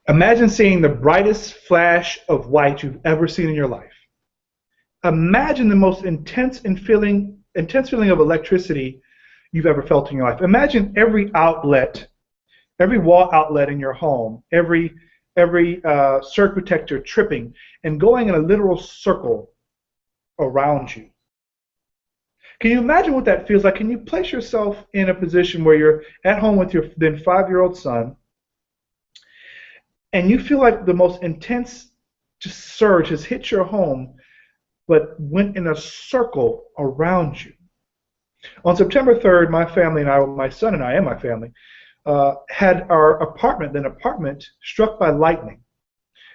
Imagine seeing the brightest flash of light you've ever seen in your life. Imagine the most intense feeling of electricity you've ever felt in your life. Imagine every outlet, every wall outlet in your home, every surge protector tripping and going in a literal circle around you. Can you imagine what that feels like? Can you place yourself in a position where you're at home with your then 5-year-old son, and you feel like the most intense just surge has hit your home, but went in a circle around you? On September 3rd, my family and I, my son and my family, had our apartment struck by lightning.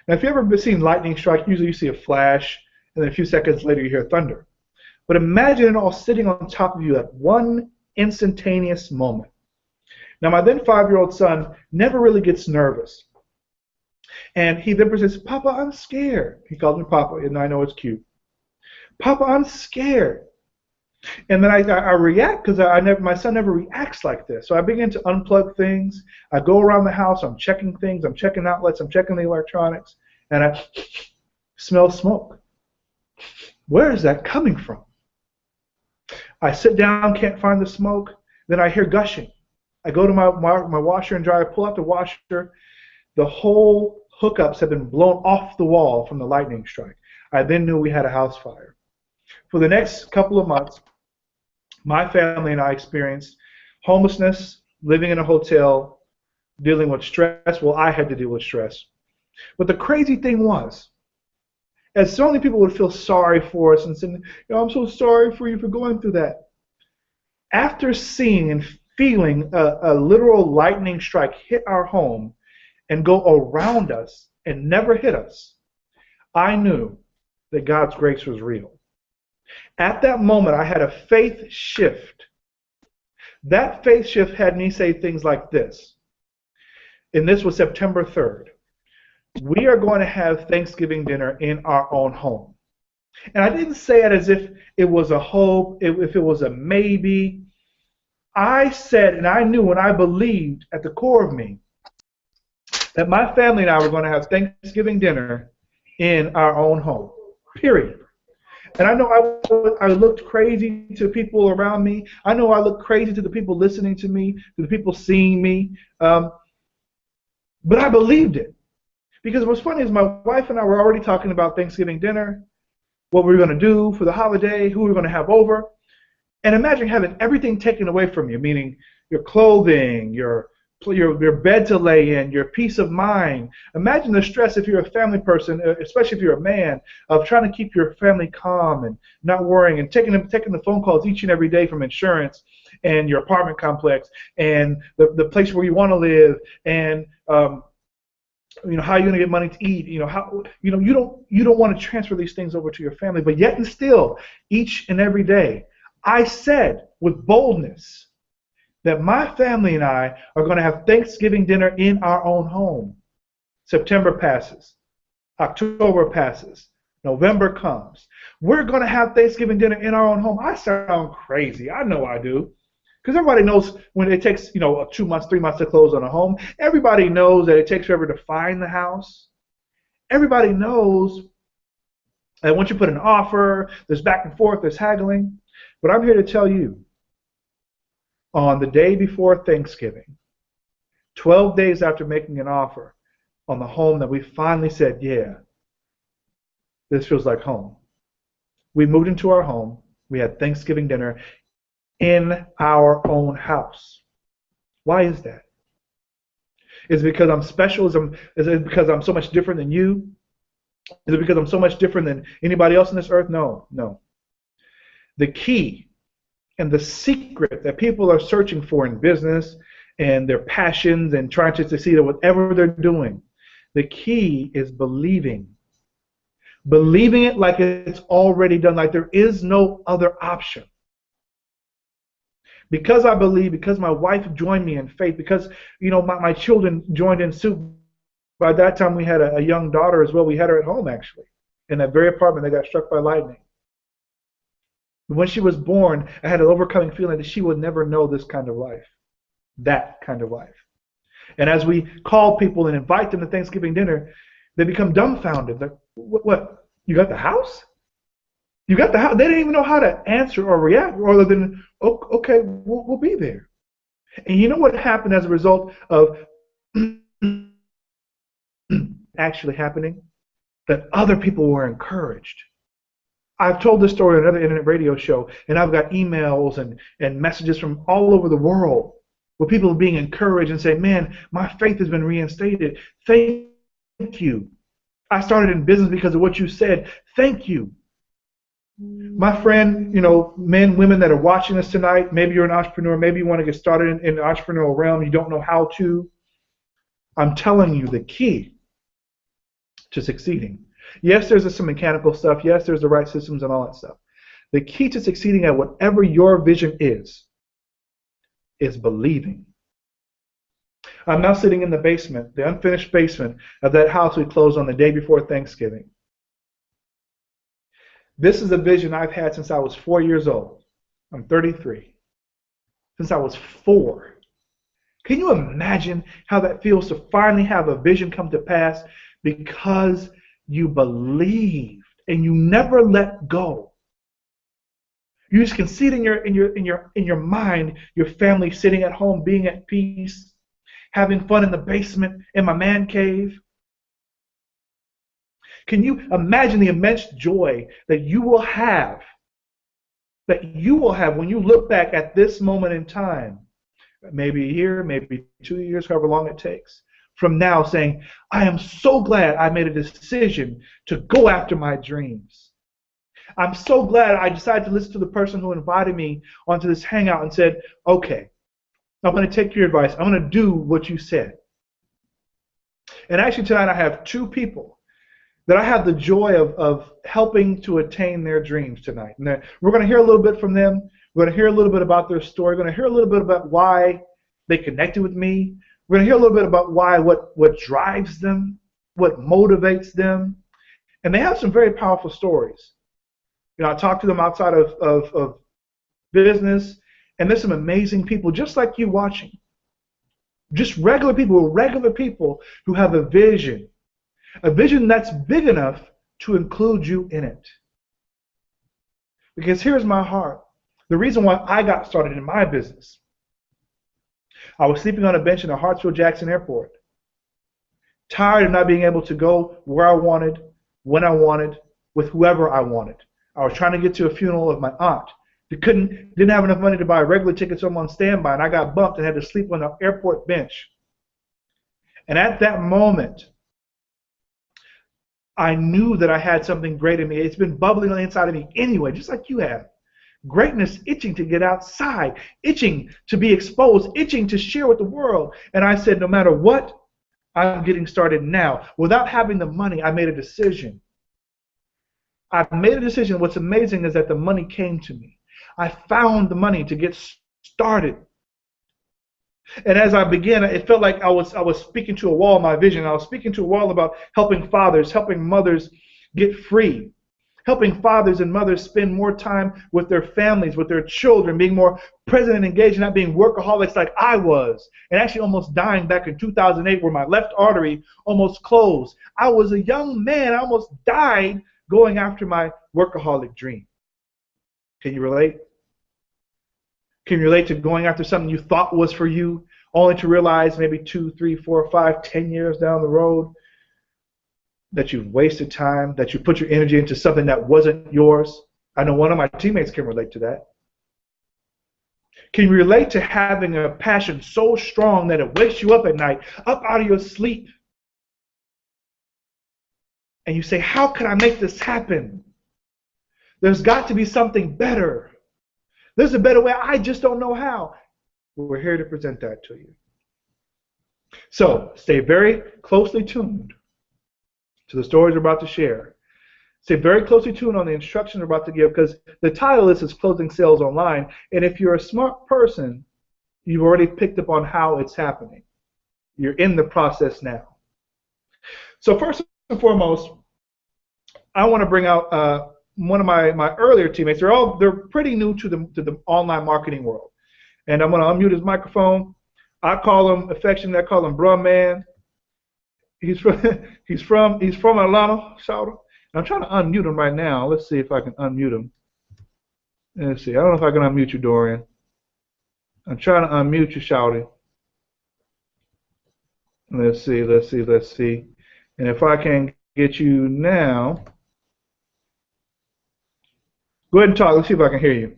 Now, if you've ever seen lightning strike, usually you see a flash, and then a few seconds later you hear thunder. But imagine it all sitting on top of you at one instantaneous moment. Now, my then 5-year-old son never really gets nervous. And he then says, "Papa, I'm scared." He calls me Papa, and I know it's cute. "Papa, I'm scared." And then I react because my son never reacts like this. So I begin to unplug things. I go around the house. I'm checking things. I'm checking outlets. I'm checking the electronics. And I smell smoke. Where is that coming from? I sit down, can't find the smoke. Then I hear gushing. I go to my washer and dryer, pull out the washer. The whole hookups have been blown off the wall from the lightning strike. I then knew we had a house fire. For the next couple of months, my family and I experienced homelessness, living in a hotel, dealing with stress. Well, I had to deal with stress. But the crazy thing was, as so many people would feel sorry for us and saying, "I'm so sorry for you for going through that." After seeing and feeling a literal lightning strike hit our home and go around us and never hit us, I knew that God's grace was real. At that moment, I had a faith shift. That faith shift had me say things like this, and this was September 3rd. We are going to have Thanksgiving dinner in our own home. And I didn't say it as if it was a hope, if it was a maybe. I said, and I knew and I believed at the core of me that my family and I were going to have Thanksgiving dinner in our own home, period. And I know I looked crazy to people around me. I know I looked crazy to the people listening to me, to the people seeing me. But I believed it. Because what's funny is my wife and I were already talking about Thanksgiving dinner, what we were going to do for the holiday, who we were going to have over. And imagine having everything taken away from you, meaning your clothing, your bed to lay in, your peace of mind. Imagine the stress if you're a family person, especially if you're a man, of trying to keep your family calm and not worrying and taking the phone calls each and every day from insurance and your apartment complex and the place where you want to live and how you're going to get money to eat. You don't want to transfer these things over to your family, but yet and still, each and every day, I said with boldness that my family and I are going to have Thanksgiving dinner in our own home. September passes. October passes. November comes. We're going to have Thanksgiving dinner in our own home. I sound crazy. I know I do. Because everybody knows when it takes 2 months, 3 months to close on a home. Everybody knows that it takes forever to find the house. Everybody knows that once you put an offer, there's back and forth, there's haggling. But I'm here to tell you, on the day before Thanksgiving, 12 days after making an offer on the home that we finally said, yeah, this feels like home. We moved into our home. We had Thanksgiving dinner in our own house. Why is that? Is it because I'm special? Is it because I'm so much different than you? Is it because I'm so much different than anybody else on this earth? No, no. The key and the secret that people are searching for in business and their passions and trying to succeed at whatever they're doing, the key is believing. Believing it like it's already done, like there is no other option. Because I believe, because my wife joined me in faith, because my children joined in suit. By that time we had a young daughter as well. We had her at home actually, in that very apartment that got struck by lightning. When she was born, I had an overcoming feeling that she would never know this kind of life, that kind of life. And as we call people and invite them to Thanksgiving dinner, they become dumbfounded. Like, what? You got the house? You got the house? They didn't even know how to answer or react other than, oh, okay, we'll be there. And you know what happened as a result of actually happening? That other people were encouraged. I've told this story on another internet radio show, and I've got emails and messages from all over the world where people are being encouraged and say, man, my faith has been reinstated. Thank you. I started in business because of what you said. Thank you. My friend, men, women that are watching us tonight, maybe you're an entrepreneur, maybe you want to get started in the entrepreneurial realm, you don't know how to. I'm telling you the key to succeeding. Yes, there's some mechanical stuff. Yes, there's the right systems and all that stuff. The key to succeeding at whatever your vision is believing. I'm now sitting in the basement, the unfinished basement of that house we closed on the day before Thanksgiving. This is a vision I've had since I was 4 years old. I'm 33. Since I was 4. Can you imagine how that feels to finally have a vision come to pass because you believed and you never let go? You just can see it in your mind, your family sitting at home, being at peace, having fun in the basement, in my man cave. Can you imagine the immense joy that you will have when you look back at this moment in time, maybe a year, maybe 2 years, however long it takes, from now, saying, I am so glad I made a decision to go after my dreams. I'm so glad I decided to listen to the person who invited me onto this hangout and said, okay, I'm going to take your advice. I'm going to do what you said. And actually tonight I have 2 people that I have the joy of helping to attain their dreams tonight. And we're going to hear a little bit from them. We're going to hear a little bit about their story. We're going to hear a little bit about why they connected with me. We're going to hear a little bit about what drives them, what motivates them. And they have some very powerful stories. I talk to them outside of business, and there's some amazing people just like you watching. Just regular people who have a vision that's big enough to include you in it. Because here's my heart. The reason why I got started in my business, I was sleeping on a bench in the Hartsfield-Jackson Airport, tired of not being able to go where I wanted, when I wanted, with whoever I wanted. I was trying to get to a funeral of my aunt. Didn't have enough money to buy a regular ticket, so I'm on standby, and I got bumped and had to sleep on the airport bench. And at that moment, I knew that I had something great in me. It's been bubbling on the inside of me anyway, just like you have. Greatness itching to get outside, itching to be exposed, itching to share with the world. And I said, no matter what, I'm getting started now. Without having the money, I made a decision. I made a decision. What's amazing is that the money came to me. I found the money to get started. And as I began, it felt like I was speaking to a wall, my vision. I was speaking to a wall about helping fathers, helping mothers get free, helping fathers and mothers spend more time with their families, with their children, being more present and engaged, not being workaholics like I was, and actually almost dying back in 2008 where my left artery almost closed. I was a young man. I almost died going after my workaholic dream. Can you relate? Can you relate to going after something you thought was for you, only to realize maybe 2, 3, 4, 5, 10 years down the road that you've wasted time, that you put your energy into something that wasn't yours? I know one of my teammates can relate to that. Can you relate to having a passion so strong that it wakes you up at night, up out of your sleep, and you say, how can I make this happen? There's got to be something better. There's a better way. I just don't know how. We're here to present that to you. So stay very closely tuned to the stories we're about to share. Stay very closely tuned on the instructions we're about to give, because the title is Closing Sales Online. And if you're a smart person, you've already picked up on how it's happening. You're in the process now. So first and foremost, I want to bring out one of my earlier teammates. They're pretty new to the online marketing world, and I'm going to unmute his microphone. I call him affectionately. I call him Bruh Man. He's from he's from Atlanta, shout out. I'm trying to unmute him right now. Let's see if I can unmute him. Let's see. I don't know if I can unmute you, Dorian. I'm trying to unmute you, Shouty. Let's see, let's see, let's see. And if I can get you now, go ahead and talk. Let's see if I can hear you.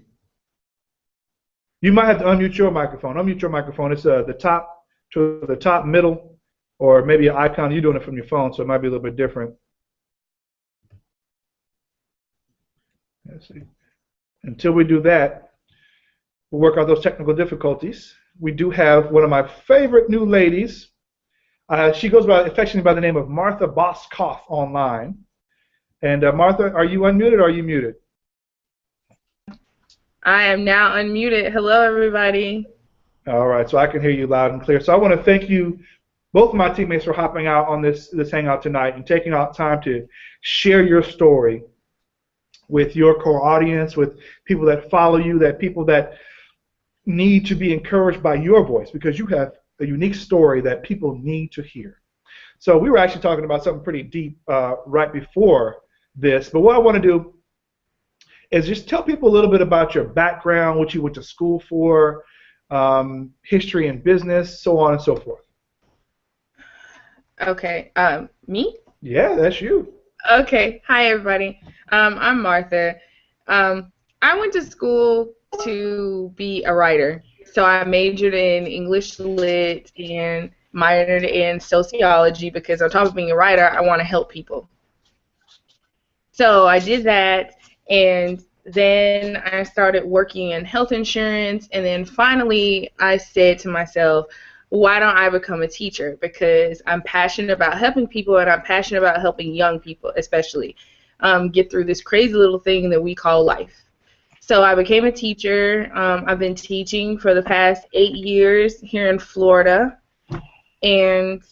You might have to unmute your microphone. Unmute your microphone. It's the top to the top middle, or maybe an icon. You're doing it from your phone, so it might be a little bit different. Let's see. Until we do that, we'll work out those technical difficulties. We do have one of my favorite new ladies. She goes by affectionately by the name of Martha Boskoff online. And Martha, are you unmuted or are you muted? I am now unmuted. Hello, everybody. All right, so I can hear you loud and clear. So I want to thank you, both of my teammates, for hopping out on this hangout tonight and taking out time to share your story with your core audience, with people that follow you, that people that need to be encouraged by your voice, because you have a unique story that people need to hear. So we were actually talking about something pretty deep right before this, but what I want to do is just tell people a little bit about your background, what you went to school for, history in business, so on and so forth. Okay, me? Yeah, that's you. Okay, hi, everybody. I'm Martha. I went to school to be a writer. So I majored in English Lit and minored in sociology because on top of being a writer, I want to help people. So I did that, and then I started working in health insurance, and then finally I said to myself, why don't I become a teacher? Because I'm passionate about helping people, and I'm passionate about helping young people especially get through this crazy little thing that we call life. So I became a teacher. I've been teaching for the past 8 years here in Florida, and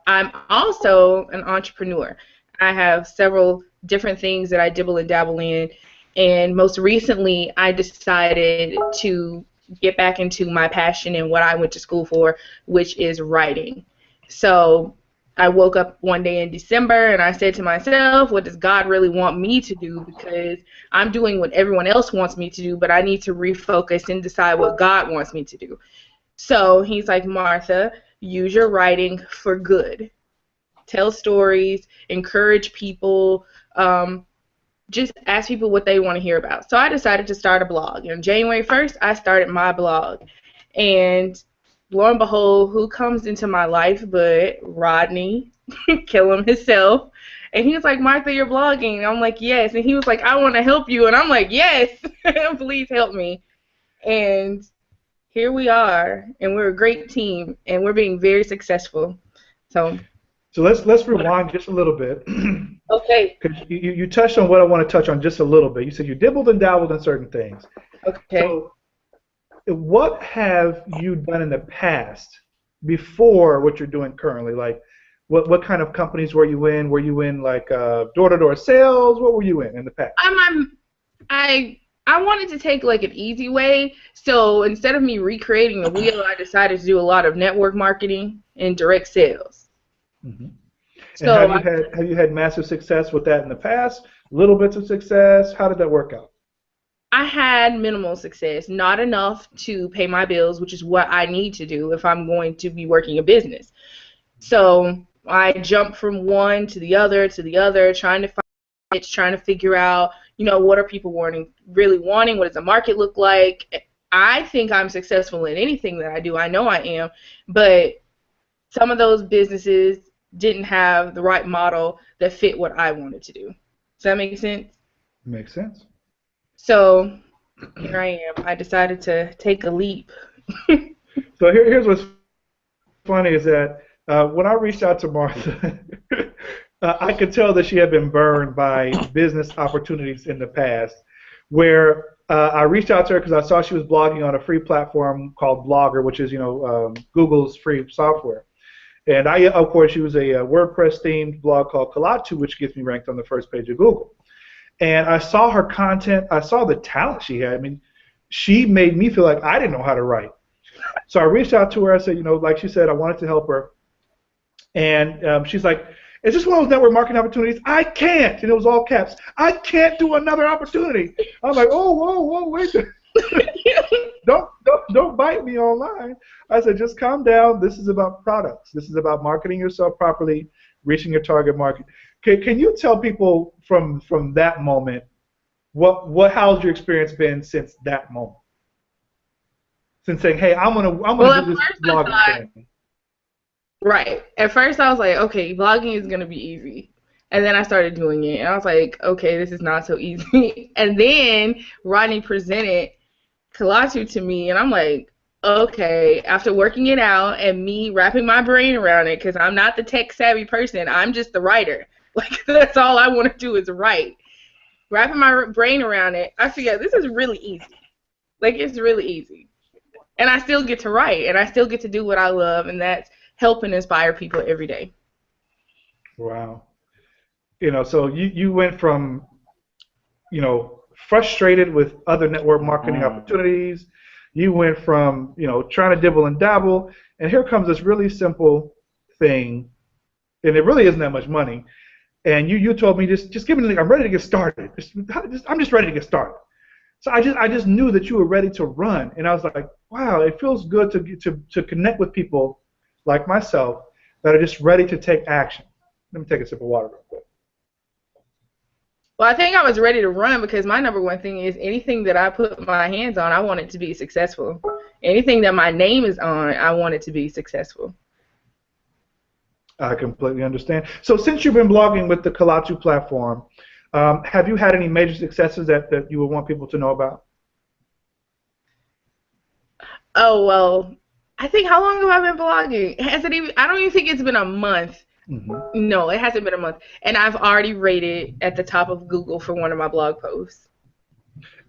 I'm also an entrepreneur. I have several different things that I dibble and dabble in, and most recently I decided to get back into my passion and what I went to school for, which is writing. So I woke up one day in December and I said to myself, what does God really want me to do? Because I'm doing what everyone else wants me to do, but I need to refocus and decide what God wants me to do. So he's like, Martha, use your writing for good. Tell stories, encourage people, just ask people what they want to hear about. So I decided to start a blog. On January 1st, I started my blog. And lo and behold, who comes into my life but Rodney, kill him himself. And he was like, Martha, you're blogging. And I'm like, yes. And he was like, I want to help you. And I'm like, yes, please help me. And here we are. And we're a great team. And we're being very successful. So let's rewind just a little bit. Okay. Because you touched on what I want to touch on just a little bit. You said you dibbled and dabbled in certain things. Okay. So what have you done in the past before what you're doing currently? Like, what kind of companies were you in? Were you in like door-to-door sales? What were you in the past? I wanted to take like an easy way. So instead of me recreating the wheel, I decided to do a lot of network marketing and direct sales. Mm-hmm. So and have you had massive success with that in the past? Little bits of success? How did that work out? I had minimal success, not enough to pay my bills, which is what I need to do if I'm going to be working a business. So I jumped from one to the other, trying to find it, trying to figure out, what are people really wanting? What does the market look like? I think I'm successful in anything that I do. I know I am, but some of those businesses didn't have the right model that fit what I wanted to do. Does that make sense? Makes sense. So here I am. I decided to take a leap. So here's what's funny is that when I reached out to Martha, I could tell that she had been burned by business opportunities in the past, where I reached out to her because I saw she was blogging on a free platform called Blogger, which is Google's free software. And of course, she was a WordPress-themed blog called Kalatu, which gets me ranked on the first page of Google. And I saw her content. I saw the talent she had. I mean, she made me feel like I didn't know how to write. So I reached out to her. I said, like she said, I wanted to help her. And she's like, is this one of those network marketing opportunities? I can't. And it was all caps. I can't do another opportunity. I'm like, oh, whoa, wait. Don't bite me online. I said, just calm down. This is about products. This is about marketing yourself properly, reaching your target market. Can you tell people from that moment how's your experience been since that moment? Since saying, hey, I'm gonna do this blogging thing. Right. At first I was like, okay, blogging is gonna be easy. And then I started doing it and I was like, okay, this is not so easy. And then Rodney presented Kalatu to me and I'm like, okay, after working it out and me wrapping my brain around it, because I'm not the tech savvy person, I'm just the writer. Like, that's all I want to do is write. Wrapping my brain around it, I figured this is really easy. Like, it's really easy. And I still get to write, and I still get to do what I love, and that's help and inspire people every day. Wow. So you went from, frustrated with other network marketing opportunities. You went from, trying to dibble and dabble, and here comes this really simple thing, and it really isn't that much money. And you told me just give me the link. I'm ready to get started. I'm just ready to get started. So I just knew that you were ready to run, and I was like, wow, it feels good to connect with people like myself that are just ready to take action. Let me take a sip of water real quick. Well, I think I was ready to run because my number one thing is anything that I put my hands on, I want it to be successful. Anything that my name is on, I want it to be successful. I completely understand. So since you've been blogging with the Kalatu platform, have you had any major successes that you would want people to know about? Oh, well, I think how long have I been blogging? I don't even think it's been a month. Mm-hmm. No, it hasn't been a month. And I've already rated at the top of Google for one of my blog posts.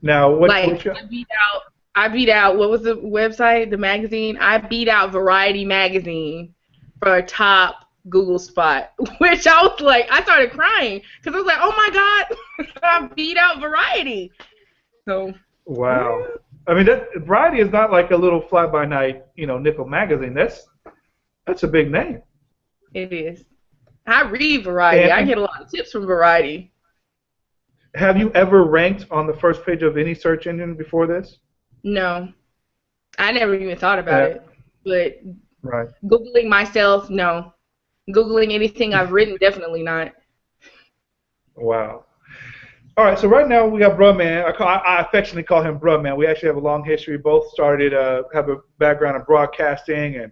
Now, I beat out, what was the website, the magazine? I beat out Variety magazine for a top Google spot, which I was like, I started crying because I was like, oh my God, I beat out Variety. So. Wow. I mean, Variety is not like a little fly-by-night, nickel magazine. That's a big name. It is. I read Variety. I get a lot of tips from Variety. Have you ever ranked on the first page of any search engine before this? No. I never even thought about it. But right. Googling myself, no. Googling anything I've written, definitely not. Wow. All right, so right now we got Bruh Man. I affectionately call him Bruh Man. We actually have a long history. Both have a background in broadcasting, and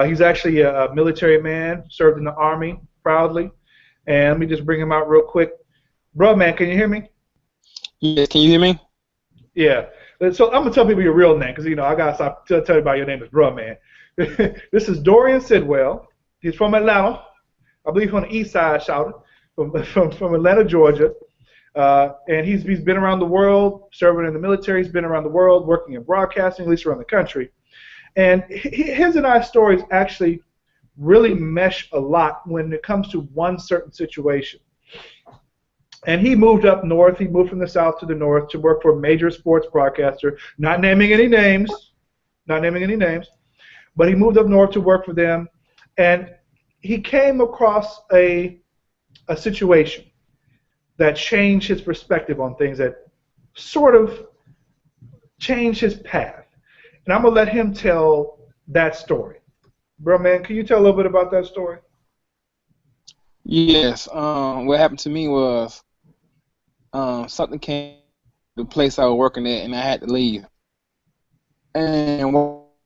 he's actually a military man, served in the Army proudly. And let me just bring him out real quick. Bruh Man, can you hear me? Yeah, can you hear me? Yeah. So I'm going to tell people your real name because, I got to stop telling you about your name is Bruh Man. This is Dorian Sidwell. He's from Atlanta. I believe on the east side, from Atlanta, Georgia. And he's been around the world, serving in the military. He's been around the world, working in broadcasting, at least around the country. And his and I's stories actually really mesh a lot when it comes to one certain situation. And he moved up north. He moved from the south to the north to work for a major sports broadcaster, not naming any names, but he moved up north to work for them. And he came across a situation that changed his perspective on things, that sort of changed his path. And I'm going to let him tell that story. Bro, man, can you tell a little bit about that story? Yes. What happened to me was something came to the place I was working at, and I had to leave. And I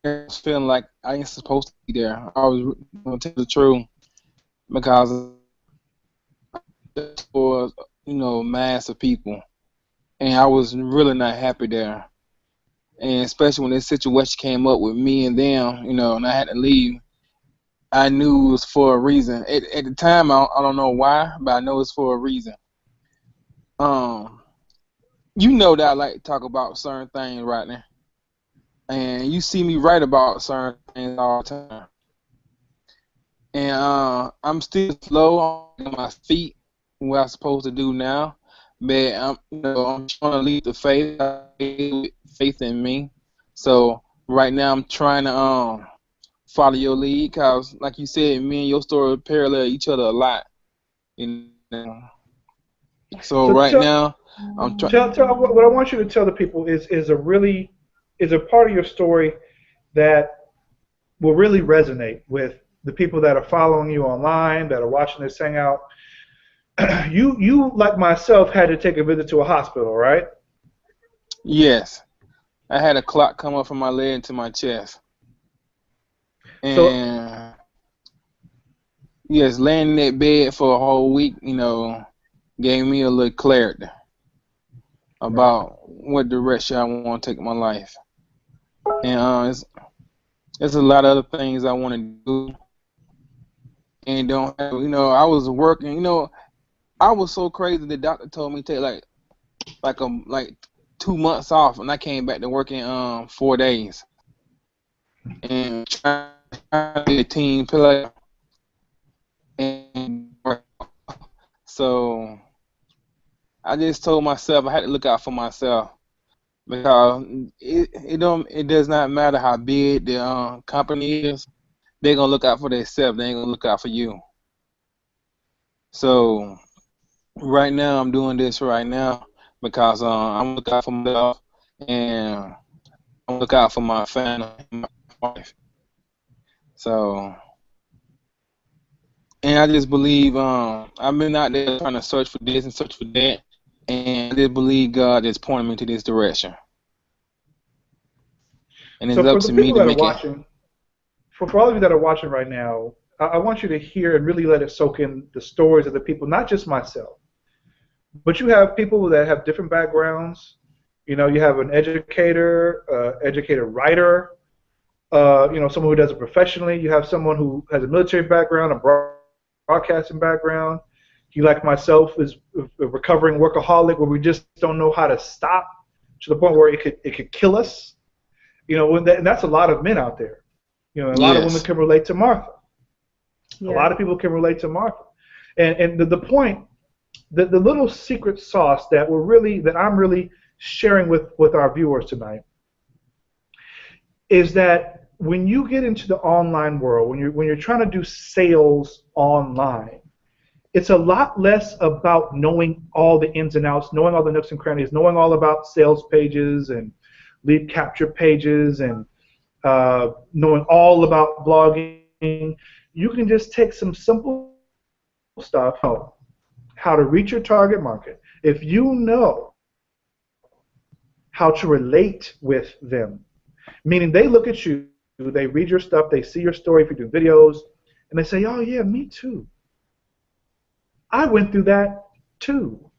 was feeling like I ain't supposed to be there. I was going to tell the truth because for mass of people, and I was really not happy there. And especially when this situation came up with me and them, and I had to leave, I knew it was for a reason. At the time, I don't know why, but I know it's for a reason. That I like to talk about certain things right now. And you see me write about certain things all the time. And I'm still slow on my feet, what I'm supposed to do now. But I'm trying to lead the faith in me. So right now I'm trying to follow your lead, cause like you said, me and your story parallel each other a lot. You know. So So right now I'm trying. tell what I want you to tell the people is a part of your story that will really resonate with the people that are following you online, that are watching this hangout. You like myself had to take a visit to a hospital, right? Yes, I had a clot come up from my leg to my chest, So and yes, laying in that bed for a whole week, gave me a little clarity right. about what direction I want to take my life. And there's a lot of other things I want to do, and don't have, I was working, I was so crazy. The doctor told me to take like 2 months off, and I came back to work in 4 days, and trying to be a team player. And so I just told myself I had to look out for myself, because it does not matter how big the company is. They're gonna look out for themselves. They ain't gonna look out for you. So right now I'm doing this right now because I'm looking out for myself, and I'm looking out for my family, my wife. So, and I just believe I've been out there trying to search for this and search for that, and I just believe God is pointing me to this direction, and it's So up for the to me people to that are make it. watching, for all of you that are watching right now, I want you to hear and really let it soak in the stories of the people, not just myself, but you have people that have different backgrounds. You have an educator, educator writer, someone who does it professionally. You have someone who has a military background, a broadcasting background. You, like myself, is a recovering workaholic where we just don't know how to stop to the point where it could kill us. And that's a lot of men out there. A lot of women Yes, can relate to Martha. A Yeah. lot of people can relate to Martha. And the point, the little secret sauce that I'm really sharing with our viewers tonight is that when you get into the online world, when you're trying to do sales online, it's a lot less about knowing all the ins and outs, knowing all the nooks and crannies, knowing all about sales pages and lead capture pages, and knowing all about blogging. You can just take some simple stuff, how to reach your target market. If you know how to relate with them, meaning they look at you, they read your stuff, they see your story if you do videos, and they say, oh yeah, me too. I went through that too.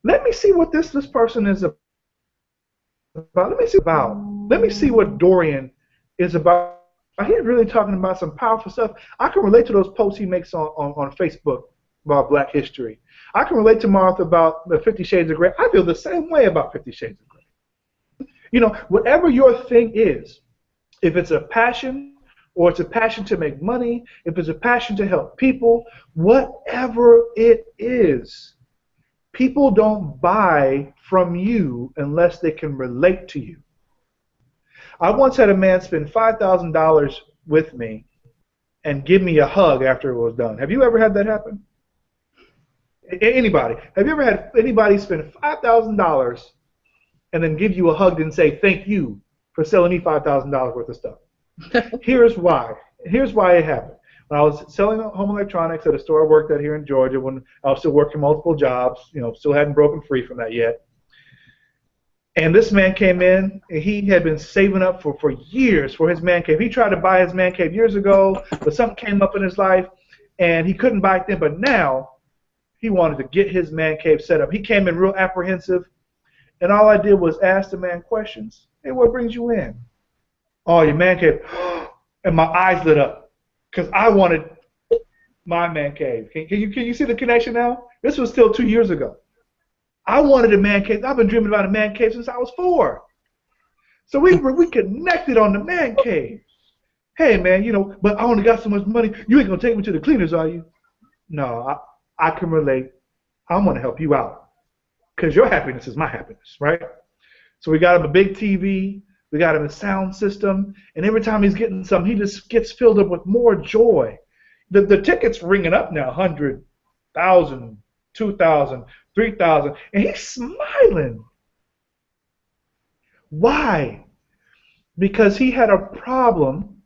Let me see what this person is about. Let me see what Dorian is about. He's really talking about some powerful stuff. I can relate to those posts he makes on Facebook about Black history. I can relate to Martha about the 50 Shades of Grey. I feel the same way about 50 Shades of Grey. Whatever your thing is, if it's a passion or it's a passion to make money, if it's a passion to help people, whatever it is, people don't buy from you unless they can relate to you. I once had a man spend $5,000 with me and give me a hug after it was done. Have you ever had that happen? Anybody? Have you ever had anybody spend $5,000 and then give you a hug and say thank you for selling me $5,000 worth of stuff? Here's why. Here's why it happened. When I was selling home electronics at a store I worked at here in Georgia, when I was still working multiple jobs, still hadn't broken free from that yet. And this man came in, and he had been saving up for years for his man cave. He tried to buy his man cave years ago, but something came up in his life, and he couldn't buy it then. But now he wanted to get his man cave set up. He came in real apprehensive, and all I did was ask the man questions. Hey, what brings you in? Oh, your man cave. And my eyes lit up because I wanted my man cave. Can you see the connection now? This was still 2 years ago. I wanted a man cave. I've been dreaming about a man cave since I was 4. So we connected on the man cave. Hey man, but I only got so much money. You ain't gonna take me to the cleaners, are you? No, I can relate. I'm gonna help you out because your happiness is my happiness, right? So we got him a big TV. We got him a sound system, and every time he's getting some, he just gets filled up with more joy. The ticket's ringing up now, 100,000, 2,000, 3,000, and he's smiling. Why? Because he had a problem.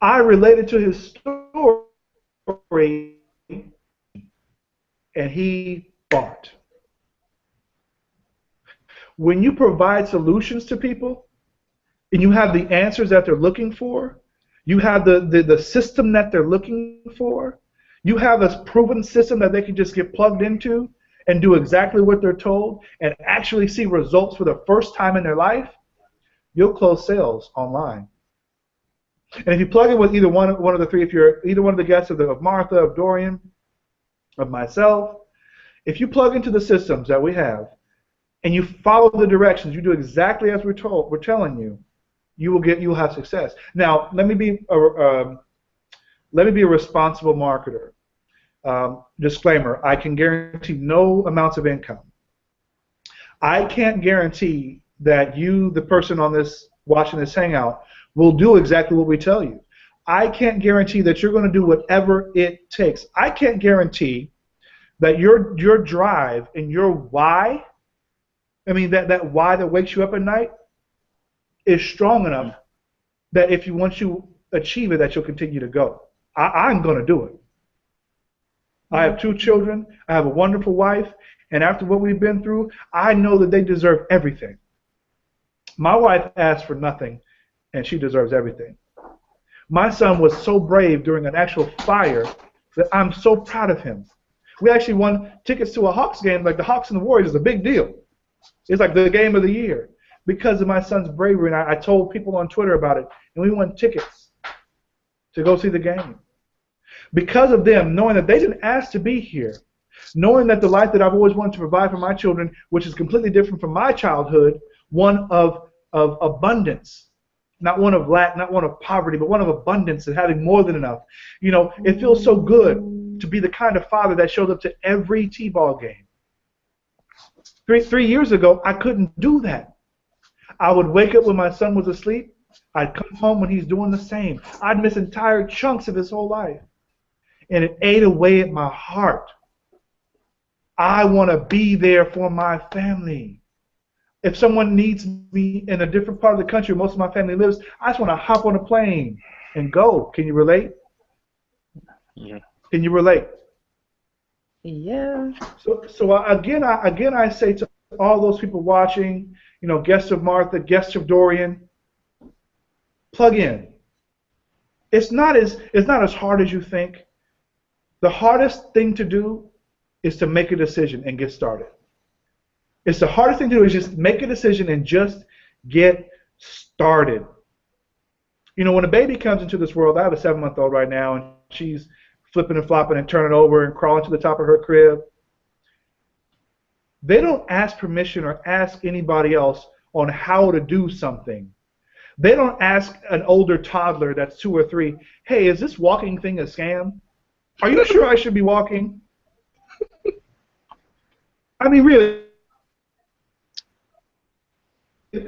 I related to his story, and he bought. When you provide solutions to people, and you have the answers that they're looking for, you have the system that they're looking for, you have a proven system that they can just get plugged into and do exactly what they're told and actually see results for the first time in their life, you'll close sales online. And if you plug it with either one of the three, if you're either one of the guests of Martha, of Dorian, of myself, if you plug into the systems that we have and you follow the directions, you do exactly as we're telling you, you'll have success. Now, let me be a responsible marketer. Disclaimer: I can guarantee no amounts of income. I can't guarantee that you, the person on this watching this hangout, will do exactly what we tell you. I can't guarantee that you're going to do whatever it takes. I can't guarantee that your drive and your why, I mean that why that wakes you up at night, is strong enough that once you achieve it, that you'll continue to go. I'm going to do it. I have 2 children. I have a wonderful wife, and after what we've been through, I know that they deserve everything. My wife asked for nothing, and she deserves everything. My son was so brave during an actual fire that I'm so proud of him. We actually won tickets to a Hawks game. Like the Hawks and the Warriors is a big deal. It's like the game of the year because of my son's bravery, and I told people on Twitter about it, and we won tickets to go see the game. Because of them, knowing that they didn't ask to be here, knowing that the life that I've always wanted to provide for my children, which is completely different from my childhood, one of abundance, not one of lack, not one of poverty, but one of abundance and having more than enough. You know, it feels so good to be the kind of father that shows up to every T-ball game. Three years ago, I couldn't do that. I would wake up when my son was asleep. I'd come home when he's doing the same. I'd miss entire chunks of his whole life. And it ate away at my heart. I want to be there for my family. If someone needs me in a different part of the country where most of my family lives, I just want to hop on a plane and go. Can you relate? Yeah. Can you relate? Yeah. So again, I say to all those people watching, you know, guests of Martha, guests of Dorian, plug in. It's not as hard as you think. The hardest thing to do is to make a decision and get started. It's the hardest thing to do is just make a decision and just get started. You know, when a baby comes into this world, I have a 7-month-old right now, and she's flipping and flopping and turning over and crawling to the top of her crib. They don't ask permission or ask anybody else on how to do something. They don't ask an older toddler that's 2 or 3, hey, is this walking thing a scam? Are you sure I should be walking? I mean, really.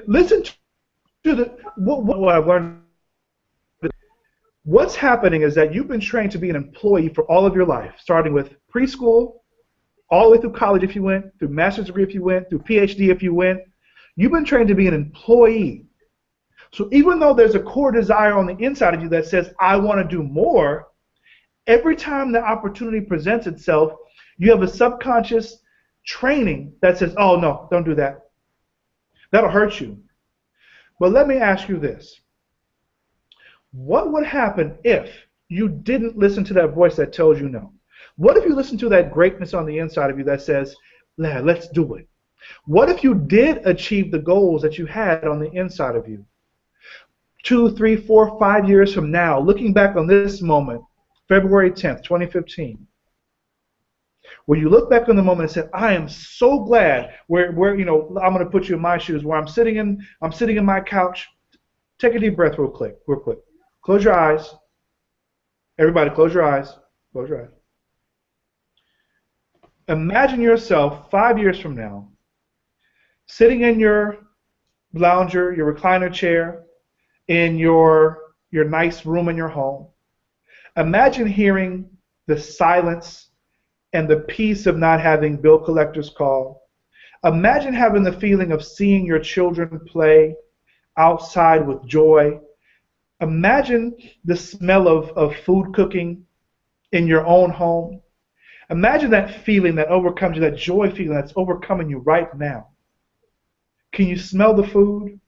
Listen to what I've learned. What's happening is that you've been trained to be an employee for all of your life, starting with preschool, all the way through college if you went, through master's degree if you went, through PhD if you went. You've been trained to be an employee. So even though there's a core desire on the inside of you that says, I want to do more, every time the opportunity presents itself, you have a subconscious training that says, oh, no, don't do that. That'll hurt you. But let me ask you this. What would happen if you didn't listen to that voice that tells you no? What if you listened to that greatness on the inside of you that says, let's do it? What if you did achieve the goals that you had on the inside of you? 2, 3, 4, 5 years from now, looking back on this moment, February 10th, 2015, where you look back on the moment and said, I am so glad where you know, I'm going to put you in my shoes, where I'm sitting in my couch. Take a deep breath real quick. Close your eyes. Everybody, close your eyes. Close your eyes. Imagine yourself 5 years from now sitting in your lounger, your recliner chair, in your nice room in your home. Imagine hearing the silence and the peace of not having bill collectors call. Imagine having the feeling of seeing your children play outside with joy. Imagine the smell of food cooking in your own home. Imagine that feeling that overcomes you, that joy feeling that's overcoming you right now. Can you smell the food?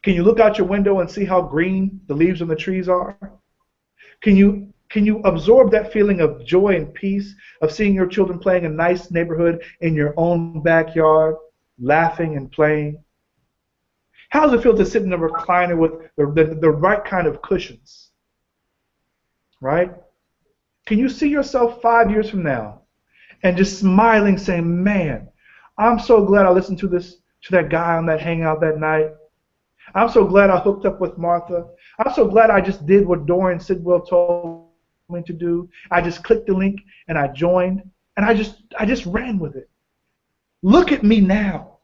Can you look out your window and see how green the leaves on the trees are? Can you absorb that feeling of joy and peace of seeing your children playing in a nice neighborhood in your own backyard, laughing and playing? How does it feel to sit in a recliner with the right kind of cushions? Right? Can you see yourself 5 years from now and just smiling, saying, "Man, I'm so glad I listened to that guy on that hangout that night. I'm so glad I hooked up with Martha. I'm so glad I just did what Dorian Sidwell told me to do. I just clicked the link and I joined, and I just ran with it. Look at me now."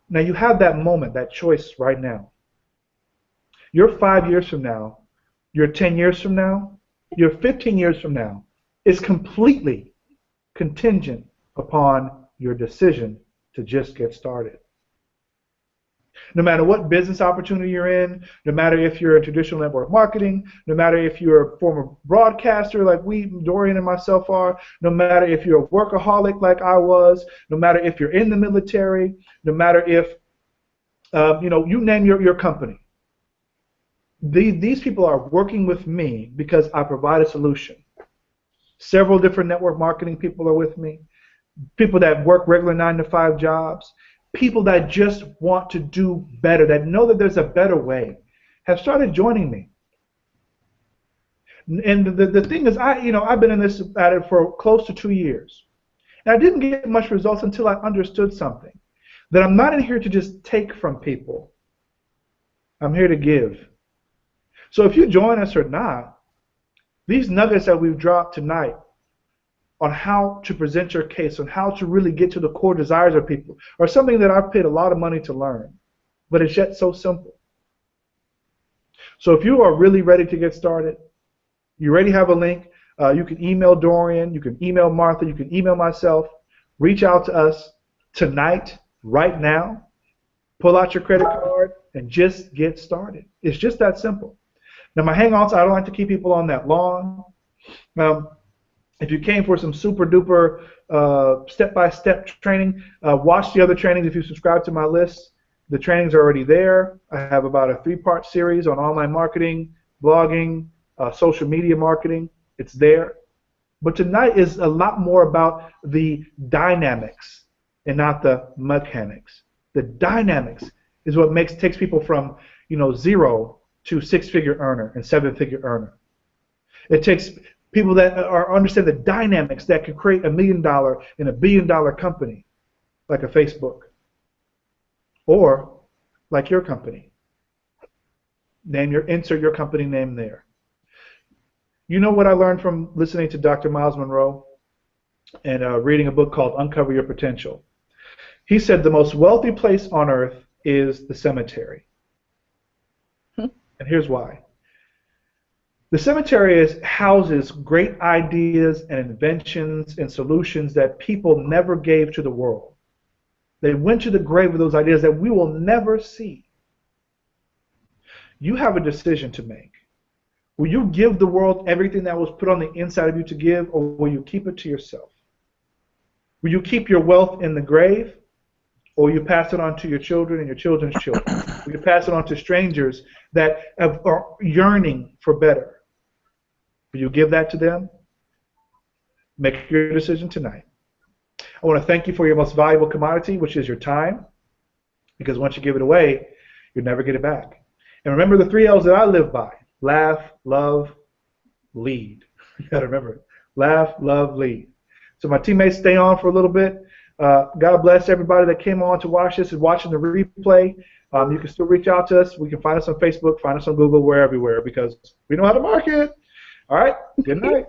Now you have that moment, that choice right now. Your 5 years from now, your 10 years from now, your 15 years from now is completely contingent upon your decision to just get started. No matter what business opportunity you're in, no matter if you're in traditional network marketing, no matter if you're a former broadcaster like Dorian and myself are, no matter if you're a workaholic like I was, no matter if you're in the military, no matter if, you name your company. These people are working with me because I provide a solution. Several different network marketing people are with me, people that work regular 9-to-5 jobs, people that just want to do better, that know that there's a better way, have started joining me. And the thing is, I've been in this at it for close to 2 years. And I didn't get much results until I understood something, that I'm not in here to just take from people. I'm here to give. So if you join us or not, these nuggets that we've dropped tonight on how to present your case, on how to really get to the core desires of people, are something that I've paid a lot of money to learn, but it's yet so simple. So if you are really ready to get started, you already have a link. You can email Dorian, you can email Martha, you can email myself. Reach out to us tonight, right now. Pull out your credit card and just get started. It's just that simple. Now my Hangouts, I don't like to keep people on that long. If you came for some super duper step-by-step training, watch the other trainings if you subscribe to my list. The trainings are already there. I have about a 3-part series on online marketing, blogging, social media marketing. It's there. But tonight is a lot more about the dynamics and not the mechanics. The dynamics is what takes people from 0 to 6-figure earner and 7-figure earner. It takes people that understand the dynamics that can create $1 million in a $1 billion company, like a Facebook, or like your company. Insert your company name there. You know what I learned from listening to Dr. Miles Monroe and reading a book called Uncover Your Potential? He said the most wealthy place on earth is the cemetery. And here's why. The cemetery houses great ideas and inventions and solutions that people never gave to the world. They went to the grave with those ideas that we will never see. You have a decision to make. Will you give the world everything that was put on the inside of you to give, or will you keep it to yourself? Will you keep your wealth in the grave, or will you pass it on to your children and your children's children? Will you pass it on to strangers that are yearning for better? Will you give that to them? Make your decision tonight. I want to thank you for your most valuable commodity, which is your time, because once you give it away, you'll never get it back. And remember the 3 L's that I live by: laugh, love, lead. You got to remember it. Laugh, love, lead. So my teammates, stay on for a little bit. God bless everybody that came on to watch this and watching the replay. You can still reach out to us. We can find us on Facebook, find us on Google. We're everywhere because we know how to market. All right. Good night.